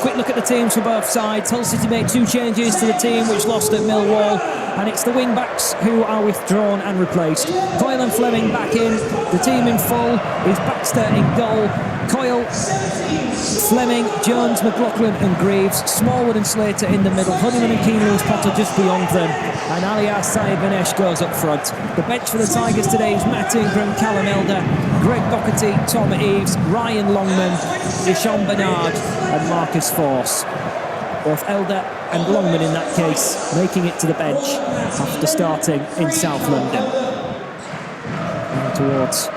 quick look at the teams for both sides. Hull City make 2 changes to the team which lost at Millwall, and it's the wing-backs who are withdrawn and replaced. Coyle and Fleming back in. The team in full is Baxter in goal. Coyle, Fleming, Jones, McLaughlin and Greaves, Smallwood and Slater in the middle, Honeyman and Keane Lewis-Potter just beyond them, and Alias Saeed Manesh goes up front. The bench for the Tigers today is Matt Ingram, Callum Elder, Greg Docherty, Tom Eaves, Ryan Longman, Deshaun Bernard and Marcus Force. Both Elder and Longman in that case making it to the bench after starting in South London. And towards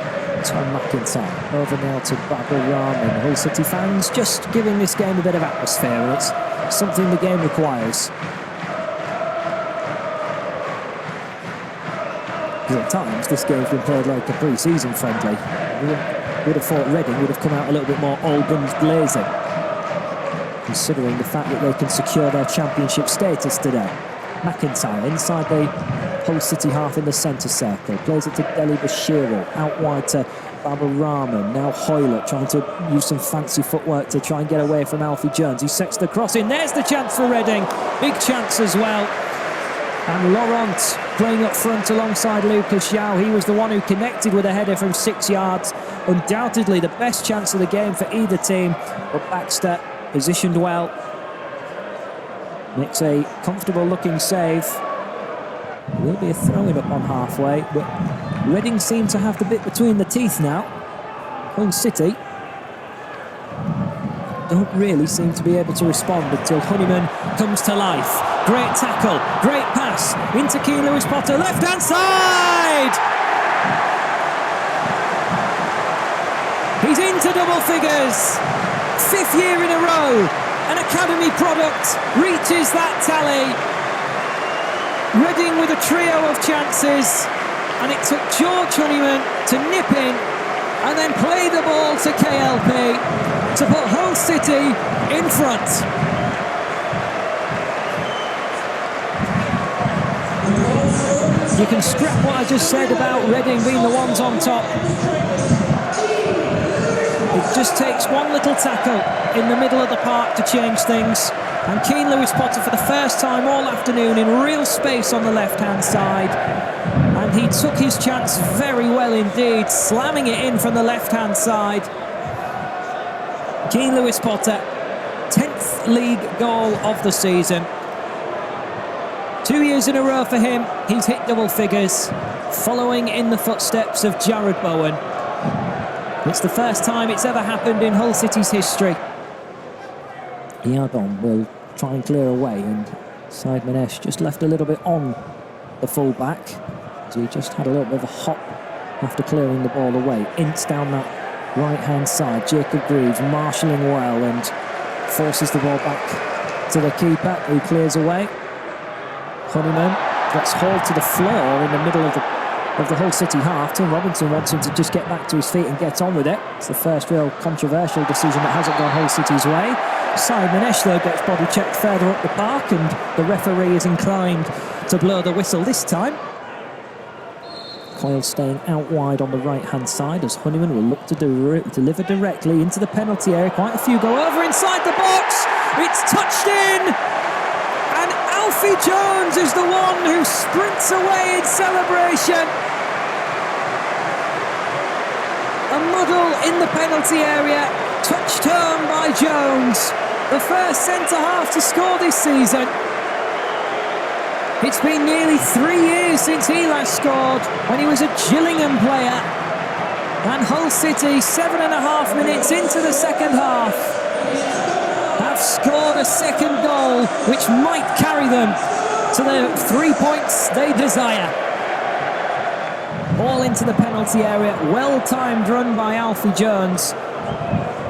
Tom McIntyre, over now to Babel Rahman. Hull City fans just giving this game a bit of atmosphere, and it's something the game requires. Because at times this game's been played like a pre-season friendly. Would have thought Reading would have come out a little bit more all guns blazing, considering the fact that they can secure their championship status today. McIntyre inside the Hull City half in the centre circle, plays it to Deli Bashiru, out wide to Babel Rahman, now Hoylett trying to use some fancy footwork to try and get away from Alfie Jones. He sets the cross in, there's the chance for Reading, big chance as well. And Laurent playing up front alongside Lucas Yao. He was the one who connected with a header from 6 yards. Undoubtedly the best chance of the game for either team, but Baxter positioned well, makes a comfortable looking save. Will be a throw-in up on halfway, but Reading seem to have the bit between the teeth now. Hull City don't really seem to be able to respond until Honeyman comes to life. Great tackle, great pass into Keane Lewis-Potter, left-hand side! He's into double figures, 5th year in a row. An academy product reaches that tally. Reading with a trio of chances, and it took George Honeyman to nip in and then play the ball to KLP to put Hull City in front. You can scrap what I just said about Reading being the ones on top. It just takes one little tackle in the middle of the park to change things. And Keane Lewis-Potter for the first time all afternoon in real space on the left-hand side. And he took his chance very well indeed, slamming it in from the left-hand side. Keane Lewis-Potter, 10th league goal of the season. 2 years in a row for him, he's hit double figures, following in the footsteps of Jared Bowen. It's the first time it's ever happened in Hull City's history. Iadon will try and clear away, and Saeed Manesh just left a little bit on the full-back, as he just had a little bit of a hop after clearing the ball away. Ints down that right-hand side, Jacob Greaves marshalling well and forces the ball back to the keeper, who clears away. Honeyman gets hauled to the floor in the middle of the Hull City half. Tim Robinson wants him to just get back to his feet and get on with it. It's the first real controversial decision that hasn't gone Hull City's way. Saeed Manesh, though, gets body checked further up the park, and the referee is inclined to blow the whistle this time. Coyle staying out wide on the right-hand side as Honeyman will look to deliver directly into the penalty area. Quite a few go over inside the box. It's touched in, and Alfie Jones is the one who sprints away in celebration. A muddle in the penalty area, touched home by Jones, the first centre-half to score this season. It's been nearly 3 years since he last scored, when he was a Gillingham player. And Hull City, 7.5 minutes into the second half, have scored a second goal, which might carry them to the 3 points they desire. All into the penalty area, well-timed run by Alfie Jones.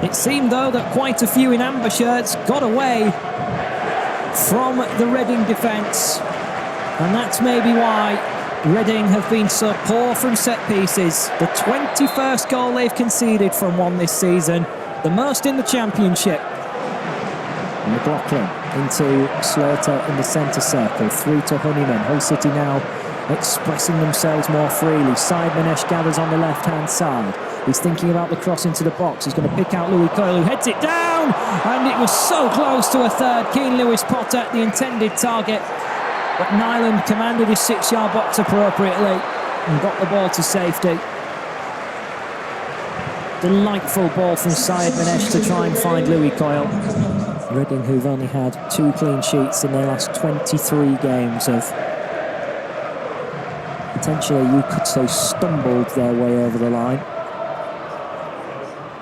It seemed, though, that quite a few in amber shirts got away from the Reading defence. And that's maybe why Reading have been so poor from set pieces. The 21st goal they've conceded from one this season, the most in the championship. McLaughlin into Slater in the centre circle, through to Honeyman. Hull City now expressing themselves more freely. Saeed Manesh gathers on the left-hand side. He's thinking about the cross into the box. He's going to pick out Louis Coyle, who heads it down, and it was so close to a third. Keane Lewis Potter, the intended target, but Nyland commanded his 6-yard box appropriately and got the ball to safety. Delightful ball from Syed Manesh to try and find Louis Coyle. Reading, who've only had 2 clean sheets in their last 23 games, have potentially, you could say, stumbled their way over the line.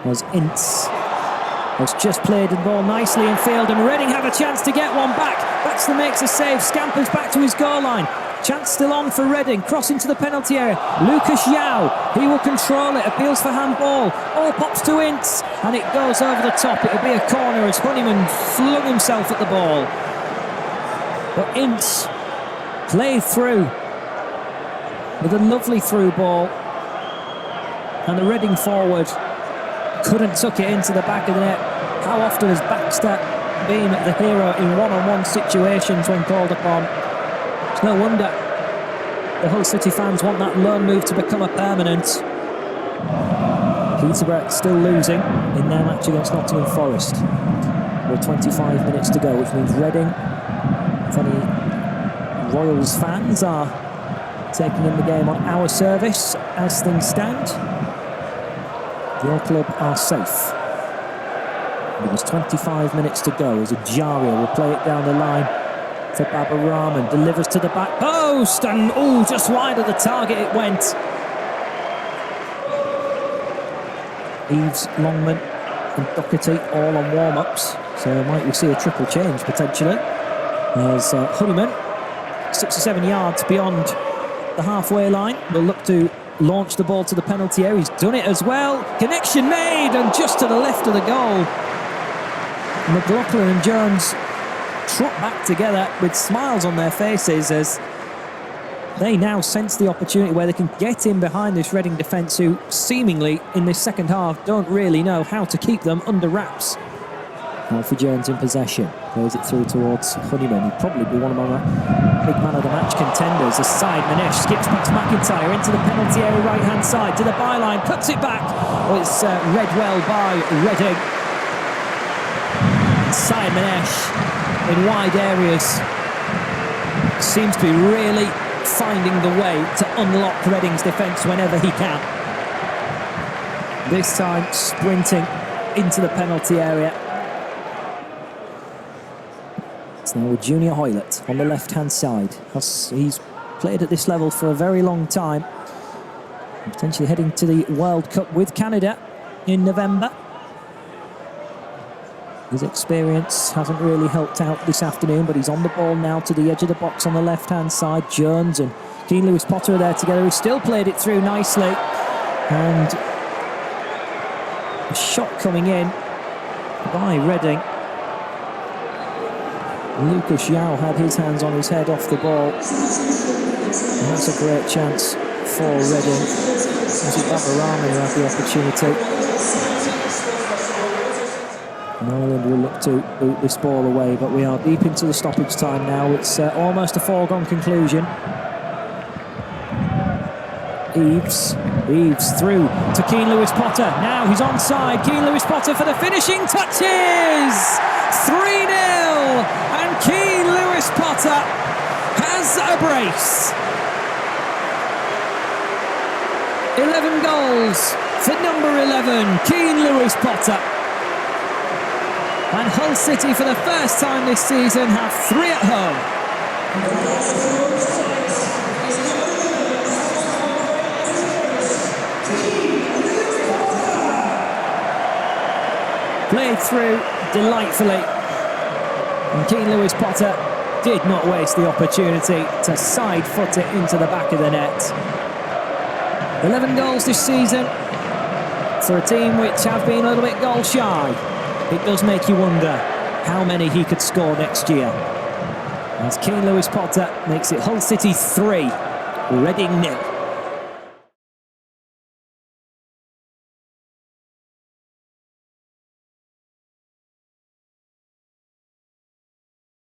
As Ince has just played the ball nicely in field, and Reading have a chance to get one back. Baxter makes a save, scampers back to his goal line. Chance still on for Reading, cross into the penalty area. Lucas Yao, he will control it, appeals for handball. Ball pops to Ince, and it goes over the top. It'll be a corner as Honeyman flung himself at the ball. But Ince played through with a lovely through ball, and the Reading forward couldn't tuck it into the back of the net. How often has Baxter been the hero in one-on-one situations when called upon? It's no wonder the Hull City fans want that loan move to become a permanent. Peterborough still losing in their match against Nottingham Forest. With 25 minutes to go, which means Reading, if any Royals fans are taking in the game on our service, as things stand, your club are safe. There's 25 minutes to go as Ajaria will play it down the line for Baba Rahman, delivers to the back post, and just wide of the target it went. Eves, Longman and Doherty all on warm-ups, so might we see a triple change potentially, as Honeyman, 6 or 7 yards beyond the halfway line, will look to launch the ball to the penalty area. He's done it as well. Connection made, and just to the left of the goal. McLaughlin and Jones trot back together with smiles on their faces as they now sense the opportunity where they can get in behind this Reading defence, who seemingly in this second half don't really know how to keep them under wraps. Alfie Jones in possession, plays it through towards Honeyman. He'd probably be one of our big man of the match contenders. As Syed Manesh skips past McIntyre into the penalty area right hand side to the byline, puts it back. Well, it's read well by Reading. Syed Manesh in wide areas seems to be really finding the way to unlock Reading's defence whenever he can. This time sprinting into the penalty area. It's now with Junior Hoylett on the left-hand side. He's played at this level for a very long time. Potentially heading to the World Cup with Canada in November. His experience hasn't really helped out this afternoon, but he's on the ball now to the edge of the box on the left-hand side. Jones and Keane Lewis Potter are there together. He still played it through nicely. And a shot coming in by Reading. Lucas Yao had his hands on his head off the ball. And that's a great chance for Reading. This is Baba Rahman who had the opportunity. Ireland will look to boot this ball away, but we are deep into the stoppage time now. It's almost a foregone conclusion. Eves through to Keane Lewis Potter. Now he's onside. Keane Lewis Potter for the finishing touches. 3-0, and Keane Lewis Potter has a brace. 11 goals for number 11, Keane Lewis Potter. And Hull City, for the first time this season, have 3 at home. Played through delightfully. And Keane Lewis Potter did not waste the opportunity to side foot it into the back of the net. 11 goals this season for a team which have been a little bit goal shy. It does make you wonder how many he could score next year. As Keane Lewis Potter makes it Hull City 3, Reading 0.